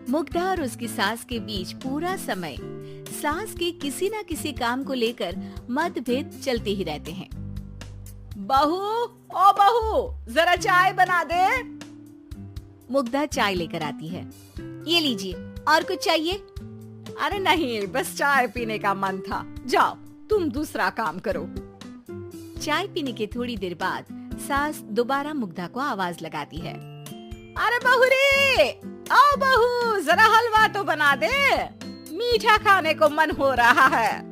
मुग्धा और उसकी सास के बीच पूरा समय सास के किसी न किसी काम को लेकर मतभेद चलते ही रहते हैं। बहू, ओ बहू, जरा चाय बना दे। मुग्धा चाय लेकर आती है। ये लीजिए, और कुछ चाहिए? अरे नहीं, बस चाय पीने का मन था। जाओ, तुम दूसरा काम करो। चाय पीने के थोड़ी देर बाद सास दोबारा मुग्धा को आवाज लगाती है। अरे बहू रे, आओ बहू, जरा हलवा तो बना दे, मीठा खाने को मन हो रहा है।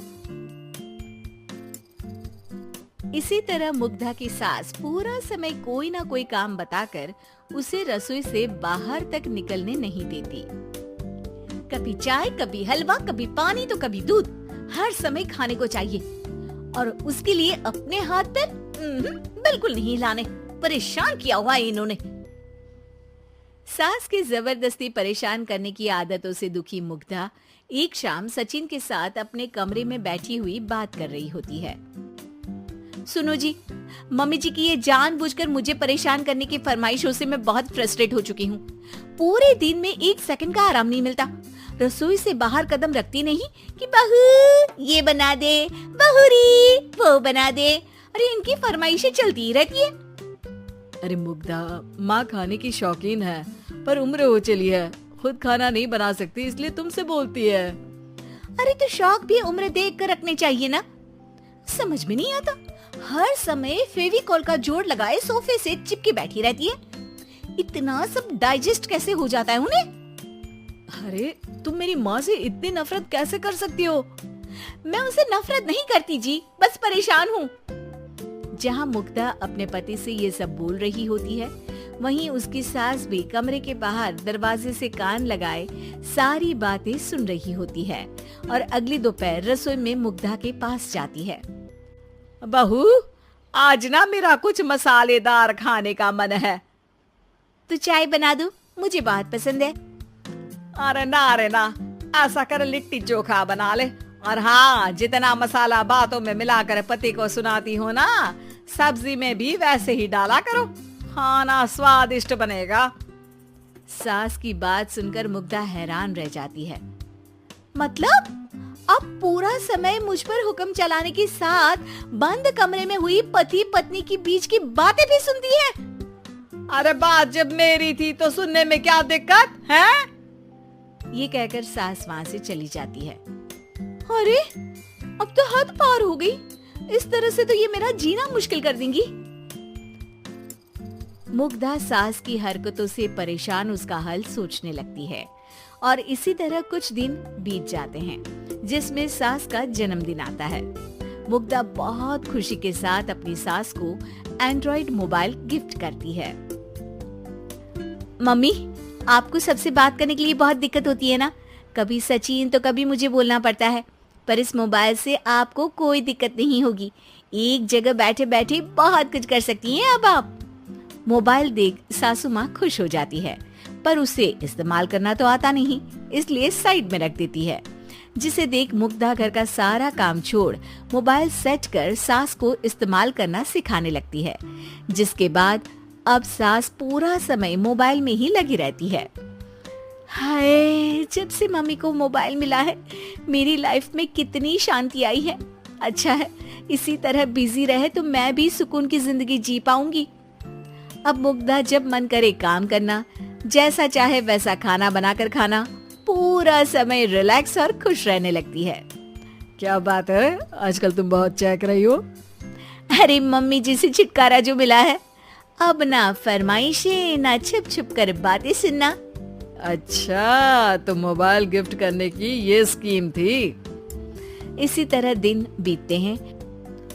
इसी तरह मुग्धा की सास पूरा समय कोई ना कोई काम बताकर उसे रसोई से बाहर तक निकलने नहीं देती। कभी चाय, कभी हलवा, कभी पानी तो कभी दूध, हर समय खाने को चाहिए और उसके लिए अपने हाथ पैर बिल्कुल नहीं हिलाने। परेशान किया हुआ है इन्होंने। सास के जबरदस्ती परेशान करने की आदतों से दुखी मुग्धा एक शाम सचिन के साथ अपने कमरे में बैठी हुई बात कर रही होती है। सुनो जी, मम्मी जी की ये जानबूझकर मुझे परेशान करने की फरमाइशों से मैं बहुत फ्रस्ट्रेट हो चुकी हूँ। पूरे दिन में एक सेकंड का आराम नहीं मिलता। रसोई से बाहर कदम रखती नहीं कि बहू ये बना दे, बहुरी वो बना दे। अरे इनकी फरमाइशें चलती ही रहती है। अरे मुग्धा, माँ खाने की शौकीन है, पर उम्र हो चली है, खुद खाना नहीं बना सकती, इसलिए तुमसे बोलती है। अरे तो शौक भी उम्र देख कर रखने चाहिए ना। समझ में नहीं आता, हर समय फेविकॉल का जोड़ लगाए सोफे से चिपके बैठी रहती है। इतना सब डाइजेस्ट कैसे हो जाता है उन्हें? अरे तुम मेरी माँ से इतनी नफरत कैसे कर सकती हो? मैं उनसे नफरत नहीं करती जी, बस परेशान हूँ। जहाँ मुग्धा अपने पति से ये सब बोल रही होती है, वहीं उसकी सास भी कमरे के बाहर दरवाजे से कान लगाए सारी बातें सुन रही होती है और अगली दोपहर रसोई में मुग्धा के पास जाती है। बहू, आज ना मेरा कुछ मसालेदार खाने का मन है। तो चाय बना दूं? मुझे बहुत पसंद है। अरे ना, ऐसा कर लिट्टी चोखा बना ले। और हाँ, जितना मसाला बातों में मिलाकर पति को सुनाती हो ना, सब्जी में भी वैसे ही डाला करो, खाना स्वादिष्ट बनेगा। सास की बात सुनकर मुग्धा हैरान रह जाती है। मतलब अब पूरा समय मुझ पर हुक्म चलाने के साथ बंद कमरे में हुई पति पत्नी की बीच की बातें भी सुनती है? अरे बात जब मेरी थी तो सुनने में क्या दिक्कत है? ये कहकर सास वहाँ से चली जाती है। अरे अब तो हद पार हो गई। इस तरह से तो ये मेरा जीना मुश्किल कर देंगी। मुग्धा सास की हरकतों से परेशान उसका हल सोचने लगती है और इसी तरह कुछ दिन बीत जाते हैं, जिसमें सास का जन्मदिन आता है। मुग्धा बहुत खुशी के साथ अपनी सास को एंड्रॉइड मोबाइल गिफ्ट करती है। मम्मी, आपको सबसे बात करने के लिए बहुत दिक्कत होती है ना? कभी सचिन तो कभी मुझे बोलना पड़ता है, पर इस मोबाइल से आपको कोई दिक्कत नहीं होगी। एक जगह बैठे बैठे बहुत कुछ कर सकती हैं अब आप। मोबाइल देख सासू माँ खुश हो जाती है, पर उसे इस्तेमाल करना तो आता नहीं, इसलिए साइड में रख देती है। जिसे देख मुग्धा घर का सारा काम छोड़ मोबाइल सेट कर सास को इस्तेमाल करना सिखाने लगती है, जिसके बाद अब सास पूरा समय मोबाइल में ही लगी रहती है। हाय, जब से मम्मी को मोबाइल मिला है मेरी लाइफ में कितनी शांति आई है। अच्छा है, इसी तरह बिजी रहे तो मैं भी सुकून की जिंदगी जी पाऊंगी। अब मुग्धा जब मन करे काम करना, जैसा चाहे वैसा खाना बनाकर खाना, पूरा समय रिलैक्स और खुश रहने लगती है। क्या बात है, आजकल तुम बहुत चहक रही हो। अरे मम्मी जी से छुटकारा जो मिला है, अब ना फरमाइशें ना छुप छुप कर बातें सुनना। अच्छा, तो मोबाइल गिफ्ट करने की ये स्कीम थी। इसी तरह दिन बीतते हैं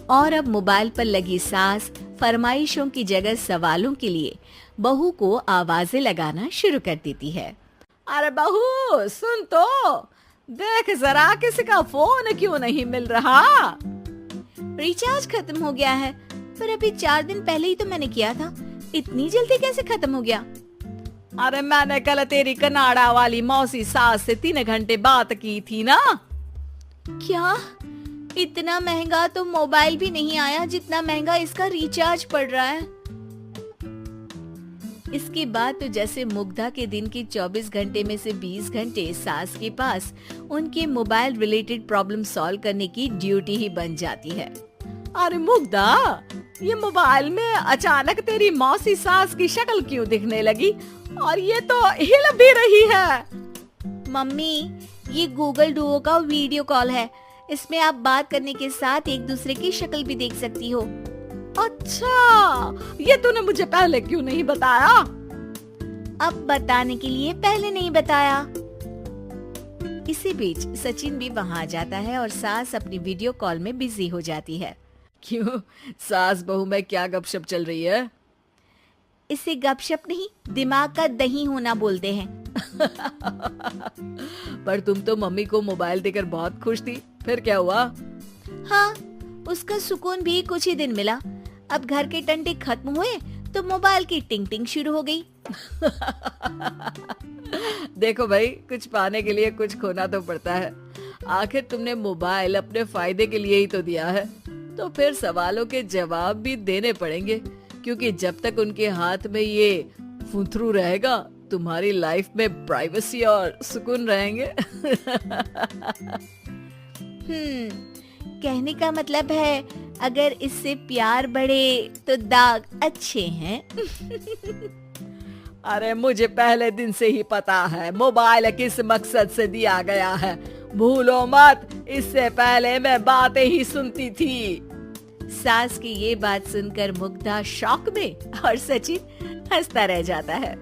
और अब मोबाइल पर लगी सास फरमाइशों की जगह सवालों के लिए बहू को आवाजें लगाना शुरू कर देती है। अरे बहू, सुन तो, देख जरा किसी का फोन क्यों नहीं मिल रहा? रिचार्ज खत्म हो गया है, पर अभी 4 दिन पहले ही तो मैंने किया था। इतनी जल्दी कैसे खत्म हो गया? अरे मैंने कल तेरी कनाडा वाली मौसी सास से 3 घंटे बात की थी ना। क्या? इतना महंगा तो मोबाइल भी नहीं आया जितना महंगा इसका रिचार्ज पड़ रहा है। इसके बाद तो जैसे मुग्धा के दिन के 24 घंटे में से 20 घंटे सास के पास उनके मोबाइल रिलेटेड प्रॉब्लम सॉल्व करने की ड्यूटी ही बन जाती है। अरे मुग्धा, ये मोबाइल में अचानक तेरी मौसी सास की शक्ल क्यों दिखने लगी? और ये तो हिल भी रही है। मम्मी, ये गूगल डुओ का वीडियो कॉल है। इसमें आप बात करने के साथ एक दूसरे की शक्ल भी देख सकती हो। अच्छा, ये तूने मुझे पहले क्यों नहीं बताया? अब बताने के लिए पहले नहीं बताया। इसी बीच सचिन भी वहाँ जाता है और सास अपनी वीडियो कॉल में बिजी हो जाती है। क्यों, सास बहू में क्या गपशप चल रही है? इसे गपशप नहीं, दिमाग का दही होना बोलते हैं। पर तुम तो मम्मी को मोबाइल देकर बहुत खुश थी, फिर क्या हुआ? हाँ, उसका सुकून भी कुछ ही दिन मिला। अब घर के टंटे खत्म हुए तो मोबाइल की टिंग टिंग शुरू हो गई। देखो भाई, कुछ पाने के लिए कुछ खोना तो पड़ता है। आखिर तुमने मोबाइल अपने फायदे के लिए ही तो दिया है, तो फिर सवालों के जवाब भी देने पड़ेंगे, क्योंकि जब तक उनके हाथ में ये फुंथरू रहेगा, तुम्हारी लाइफ में प्राइवेसी और सुकून रहेंगे। कहने का मतलब है अगर इससे प्यार बढ़े तो दाग अच्छे हैं। अरे मुझे पहले दिन से ही पता है मोबाइल किस मकसद से दिया गया है। भूलो मत, इससे पहले मैं बातें ही सुनती थी। सास की ये बात सुनकर मुग्धा शॉक में और सचिन हंसता रह जाता है।